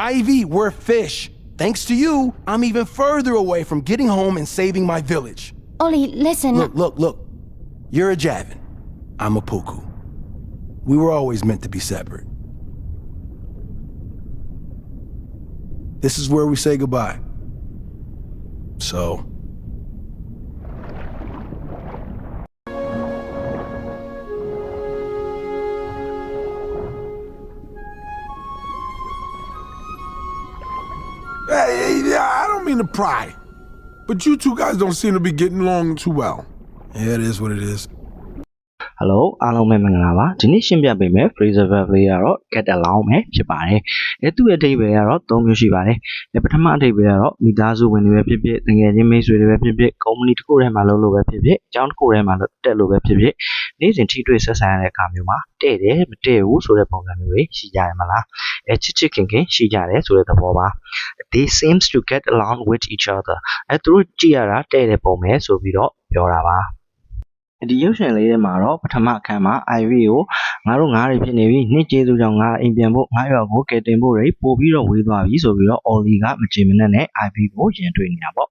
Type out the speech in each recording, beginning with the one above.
Ivy, we're fish. Thanks to you, I'm even further away from getting home and saving my village. Ollie, listen. Look. You're a Javin. I'm a Puku. We were always meant to be separate. This is where we say goodbye. So... Hey, I don't mean to pry, but you two guys don't seem to be getting along too well. Yeah, it is what it is. Hello အားလုံးပဲမင်္ဂလာပါဒီနေ့ရှင်းပြပေးမယ် Fraser Verb လေးကတော့ get along ပဲဖြစ်ပါတယ်သူ့ရဲ့အဓိပ္ပာယ်ကတော့၃မျိုးရှိပါတယ်ပထမအဓိပ္ပာယ်ကတော့မိသားစုဝင်တွေပဲဖြစ်ဖြစ်တကယ်ချင်းမိတ်ဆွေတွေပဲဖြစ်ဖြစ်ကုမ္ပဏီတစ်ခုထဲမှာလုပ်လို့ပဲဖြစ်ဖြစ်အကြောင်းတစ်ခုထဲမှာတက်လို့ပဲဖြစ်ဖြစ်နေ့စဉ်ထိတွေ့ဆက်ဆံရတဲ့အခါမျိုးမှာတဲ့တယ်မတဲ့ဘူးဆိုတဲ့ပုံစံမျိုးတွေရှိကြရမလားချစ်ချစ်ခင်ခင်ရှိကြတယ်ဆိုတဲ့သဘောပါ They seems to get along with each other သူတို့ကြည့်ရတာတဲ့တဲ့ပုံပဲဆိုပြီးတော့ပြောတာပါဒီရုပ်ရှင်လေးထဲမှာတော့ပထမအခန်းမှာ Ivy ကိုငါတို့ငါးတွေဖြစ်နေပြီနှစ်ကျေးဇူးကြောင့်ငါအိမ်ပြန်ဖို့ငါရွာကိုကယ်တင်ဖို့တွေပို့ပြီးတော့ဝေးသွားပြီဆိုပြီးတော့ Ollie ကမကြင်မနဲ့ Ivy ကိုရင်တွေ့နေတာပေါ့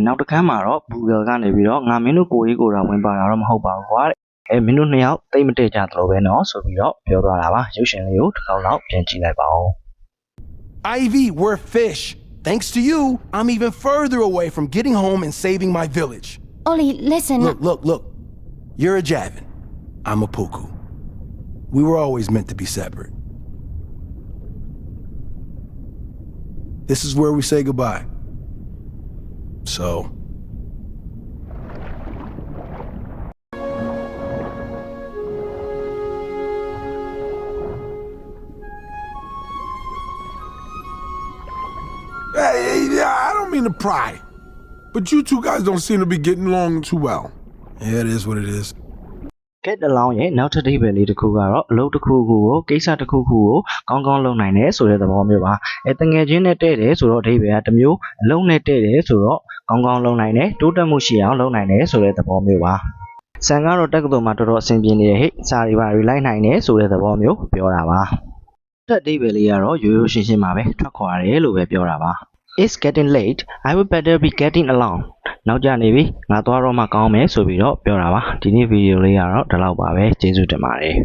နောက်တစ်ခန်းမှာတော့ Google ကနေပြီးတော့ငါမင်းတို့ကိုကြီးကိုတော့ဝင်ပါတာတော့မဟုတ်ပါဘူးကွာတဲ့မင်းတို့နှစ်ယောက်တိတ်မတည့်ကြသလိုပဲနော်ဆိုပြီးတော့ပြောသွားတာပါရုပ်ရှင်လေးကိုတစ်ခေါက်လောက်ပြန်ကြည့်လိုက်ပါဦး Ivy, we're fish. Thanks to you, I'm even further away from getting home and saving my village. Ollie, listen. Look. You're a Javin. I'm a Puku. We were always meant to be separate. This is where we say goodbye. So... Hey, I don't mean to pry, but you two guys don't seem to be getting along too well. Yeah, it is what it is. Get along ရဲ့နောက်ထပ်အဓိပ္ပာယ်လေးတစ်ခုကတော့အလုပ်တစ်ခုခုကိုကိစ္စတစ်ခုခုကိုကောင်းကောင်းလုပ်နိုင်တယ်ဆိုတဲ့သဘောမျိုးပါတငယ်ချင်းနဲ့တဲ့တယ်ဆိုတော့အဓိပ္ပာယ်ကတစ်မျိုးအလုံးနဲ့တဲ့တယ်ဆိုတော့ကောင်းကောင်းလုပ်နိုင်တယ်တိုးတက်မှုရှိအောင်လုပ်နိုင်တယ်ဆိုတဲ့သဘောမျိုးပါဆန်ကတော့တက္ကသိုလ်မှာတော်တော်အဆင်ပြေနေတယ်ဟဲ့စာရီပါရီလိုက်နိုင်တယ်ဆိုတဲ့သဘောမျိုးပြောတာပါတက်အဓိပ္ပာယ်လေးကတော့ရိုးရိုးရှင်းရှင်းပါပဲထွက်ခွာတယ်လို့ပဲပြောတာပါIt's getting late. I would better be getting along. နောက်ကျနေပြီငါသွားတော့မှကောင်းမယ်ဆိုပြီးတော့ပြောတာပါဒီနေ့ဗီဒီယိုလေးကတော့ဒီလောက်ပါပဲကျေးဇူးတင်ပါတယ်